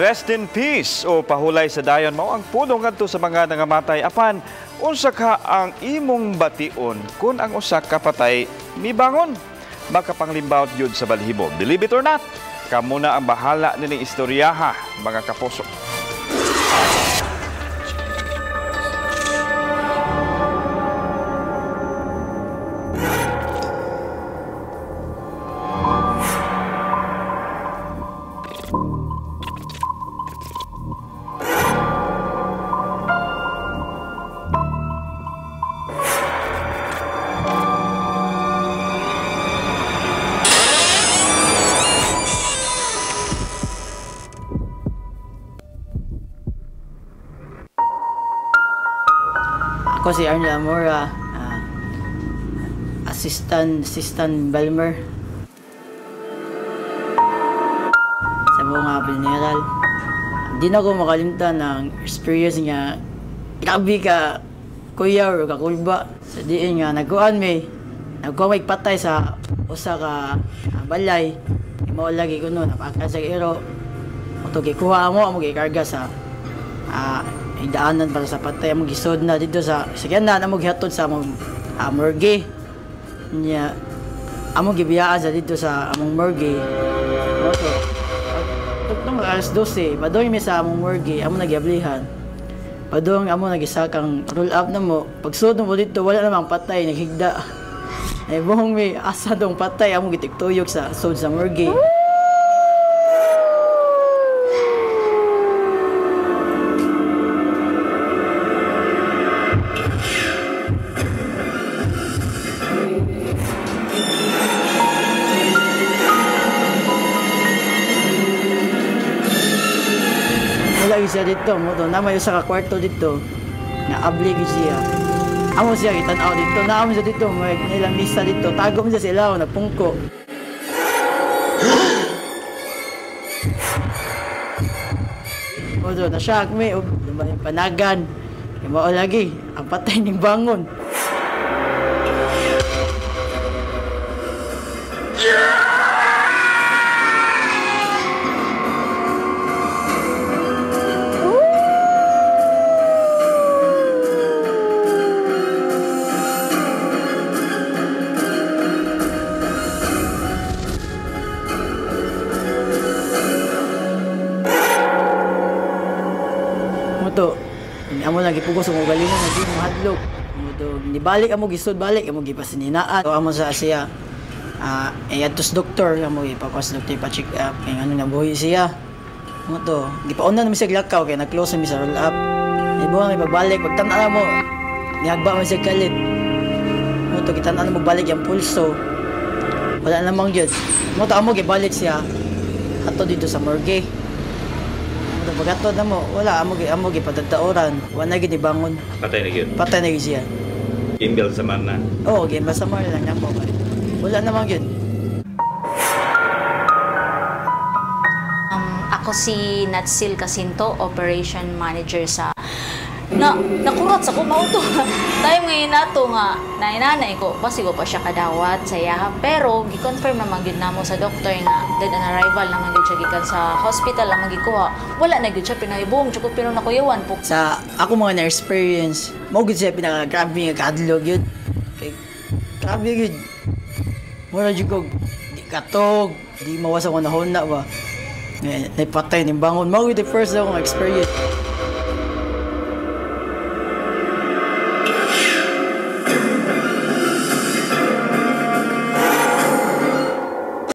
Rest in peace o pahulay sa dayon mao ang pulong ngadto sa mga nangamatay apan unsa ka ang imong bation kung ang usa ka patay mibangon makapanglimbawt yun sa balhibo. Believe it or not, kamo na ang bahala nining istoryaha mga kapuso. Ako si Arnel Amora, assistant Balmer sa mga General. Hindi na ako makalimtan ng experience niya. Grabe ka, kuya o kakulba. Sa diin nga, nagkuhan may patay sa usa ka balay. Imo lagi ko noon, napaka sa iro. Ito gikuha mo gikarga sa idaanan para sa patay among gisod na dito sa sakyanan among gihatod sa among morgue nya among gibiyaan sa dito sa among morgue moto tugtong alas 12 padong mi sa among morgue among nagiablihan padong among nagisakang roll up na mo pagsud mo dito wala namang patay naghigda ay buhong mi asa dong patay among gitiktuyok sa sud sa morgue. Lagi siya dito mo to na may usa ka kwarto dito nga abli siya amo siya gitan-aw dito na amo siya dito may ilang misa dito tago mo siya sa ilaw nagpungko mo to na shock me og panagan mao lagi ang patay ning bangon. Muto, amo lagi pugos ang ugalingon nga di mahadlok. Muto, nibalik amo gisod balik amo gipasininaat. So amo sa siya atos doktor amo ipapas doktor pa check up kay ano nabuhi siya. Muto, gipauna na mi siya lakaw kay na-close mi sa roll up. Ibo mi pagbalik pagtan-ana mo. Nihagba man siya kalit. Muto kitan-ana mo balik ang pulso. Wala namang gyud. Muto amo gibalik siya ato dito sa morgue. Pagkatod na mo, wala, amo gipadagtaoran. Wala gid ibangon. Patay na gyud. Patay na gyud siya. Gimbal sa man na. Oo, gimbal sa man lang namo. Wala namang gyud. Ako si Natsil Casinto, Operation Manager sa nakurot sa kumauto. Time ngayon nato nga nainanay ko basi ko pa siya kadawat sa iya pero gi-confirm naman gyud namo sa doktor nga dead on arrival naman gyud siya gikan sa hospital lang magikuha wala na gyud siya pinahibong jud pero nakuyawan po sa ako mga na-experience mo gyud siya pinaka-grabe nga kadlog gyud kay grabe gyud mura jud ko di katog di mawasa ko nahon na ba napatay ning bangon mo gyud the first akong experience.